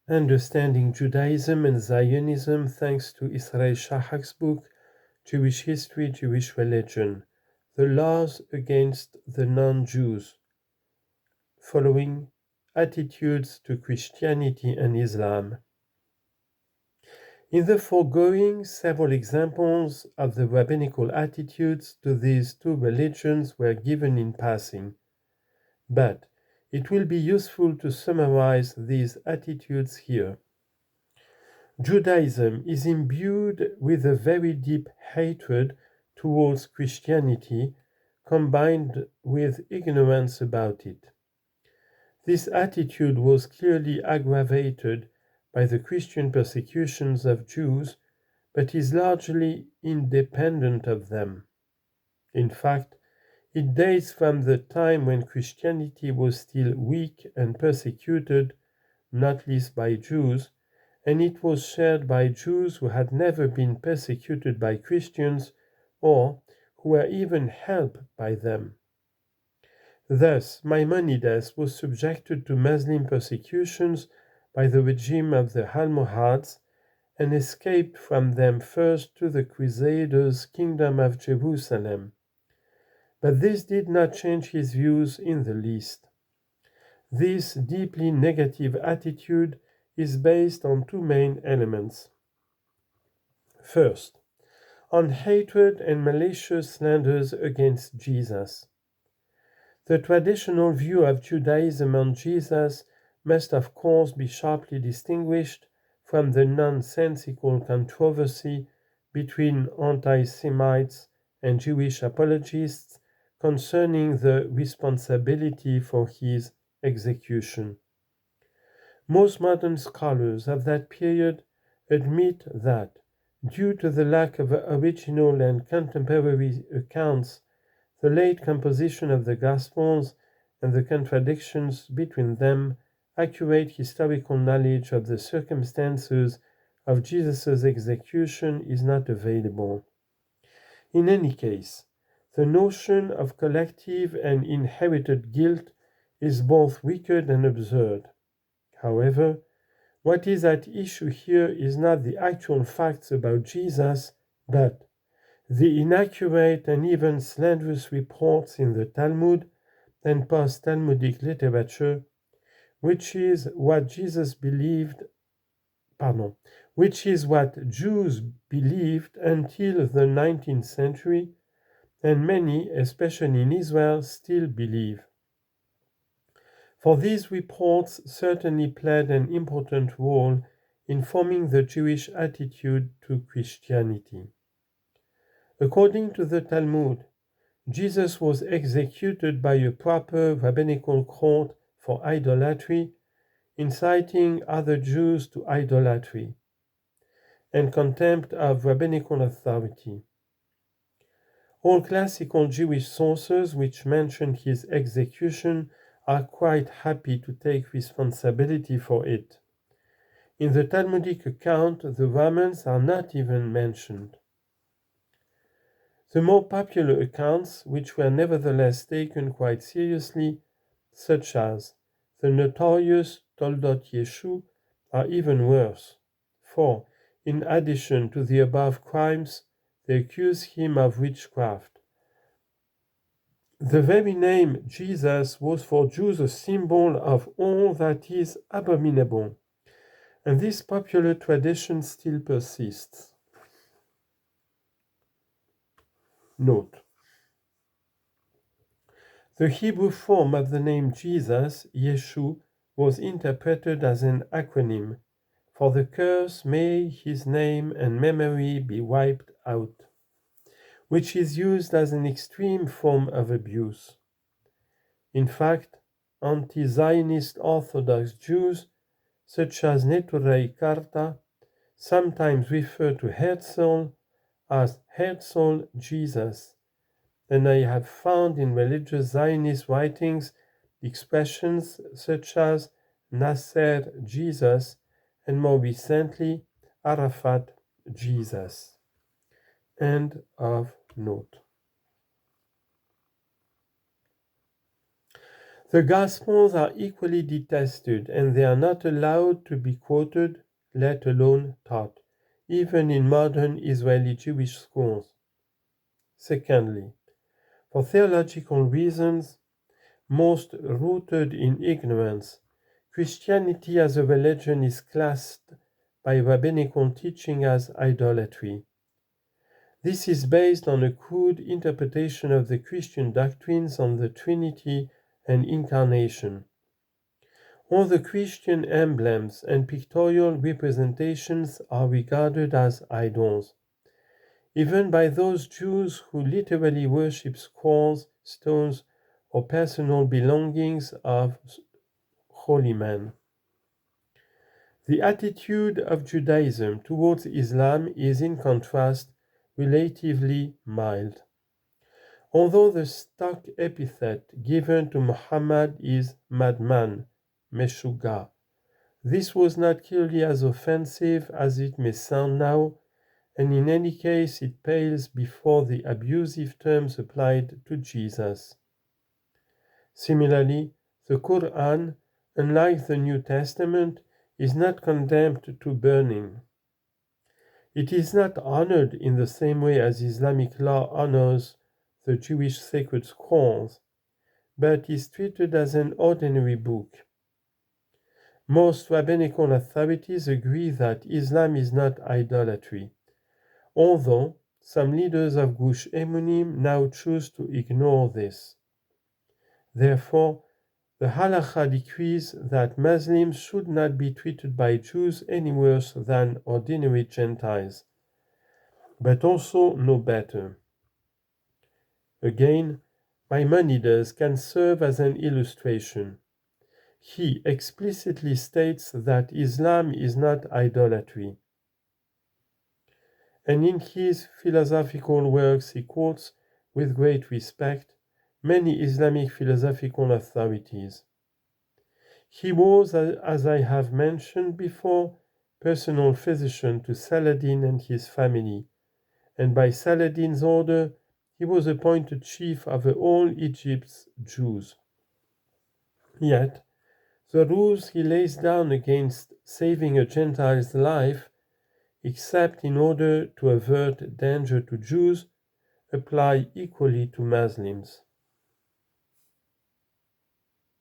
Understanding Judaism and Zionism thanks to Israel SHAHAK's book, Jewish History, Jewish Religion, The Laws Against the Non-Jews, following Attitudes to Christianity and Islam. In the foregoing, several examples of the rabbinical attitudes to these two religions were given in passing, but it will be useful to summarize these attitudes here. Judaism is imbued with a very deep hatred towards Christianity, combined with ignorance about it. This attitude was clearly aggravated by the Christian persecutions of Jews, but is largely independent of them. In fact, it dates from the time when Christianity was still weak and persecuted, not least by Jews, and it was shared by Jews who had never been persecuted by Christians or who were even helped by them. Thus, Maimonides was subjected to Muslim persecutions by the regime of the Almohads and escaped from them first to the Crusaders' kingdom of Jerusalem. But this did not change his views in the least. This deeply negative attitude is based on two main elements. First, on hatred and malicious slanders against Jesus. The traditional view of Judaism on Jesus must of course be sharply distinguished from the nonsensical controversy between anti-Semites and Jewish apologists concerning the responsibility for his execution. Most modern scholars of that period admit that, due to the lack of original and contemporary accounts, the late composition of the Gospels, and the contradictions between them, accurate historical knowledge of the circumstances of Jesus' execution is not available. In any case, the notion of collective and inherited guilt is both wicked and absurd. However, what is at issue here is not the actual facts about Jesus, but the inaccurate and even slanderous reports in the Talmud and post-Talmudic literature, which is what Jews believed until the 19th century, and many, especially in Israel, still believe. For these reports certainly played an important role in forming the Jewish attitude to Christianity. According to the Talmud, Jesus was executed by a proper rabbinical court for idolatry, inciting other Jews to idolatry, and contempt of rabbinical authority. All classical Jewish sources which mention his execution are quite happy to take responsibility for it. In the Talmudic account, the Romans are not even mentioned. The more popular accounts, which were nevertheless taken quite seriously, such as the notorious Toldot Yeshu, are even worse, for, in addition to the above crimes, they accuse him of witchcraft. The very name Jesus was for Jews a symbol of all that is abominable, and this popular tradition still persists. Note: the Hebrew form of the name Jesus, Yeshu, was interpreted as an acronym for the curse "May his name and memory be wiped out," which is used as an extreme form of abuse. In fact, anti-Zionist Orthodox Jews, such as Neturei Karta, sometimes refer to Herzl as Herzl Jesus, and I have found in religious Zionist writings expressions such as Nasser Jesus, and more recently, Arafat Jesus. End of note. The Gospels are equally detested, and they are not allowed to be quoted, let alone taught, even in modern Israeli Jewish schools. Secondly, for theological reasons, most rooted in ignorance, Christianity as a religion is classed by rabbinical teaching as idolatry. This is based on a crude interpretation of the Christian doctrines on the Trinity and Incarnation. All the Christian emblems and pictorial representations are regarded as idols, even by those Jews who literally worship scrolls, stones, or personal belongings of holy men. The attitude of Judaism towards Islam is, in contrast, relatively mild. Although the stock epithet given to Muhammad is madman, meshuga, this was not clearly as offensive as it may sound now, and in any case it pales before the abusive terms applied to Jesus. Similarly, the Quran, unlike the New Testament, is not condemned to burning. It is not honored in the same way as Islamic law honors the Jewish sacred scrolls, but is treated as an ordinary book. Most rabbinical authorities agree that Islam is not idolatry, although some leaders of Gush Emunim now choose to ignore this. Therefore, the Halakha decrees that Muslims should not be treated by Jews any worse than ordinary Gentiles, but also no better. Again, Maimonides can serve as an illustration. He explicitly states that Islam is not idolatry, and in his philosophical works he quotes with great respect many Islamic philosophical authorities. He was, as I have mentioned before, personal physician to Saladin and his family, and by Saladin's order he was appointed chief of all Egypt's Jews. Yet, the rules he lays down against saving a Gentile's life, except in order to avert danger to Jews, apply equally to Muslims.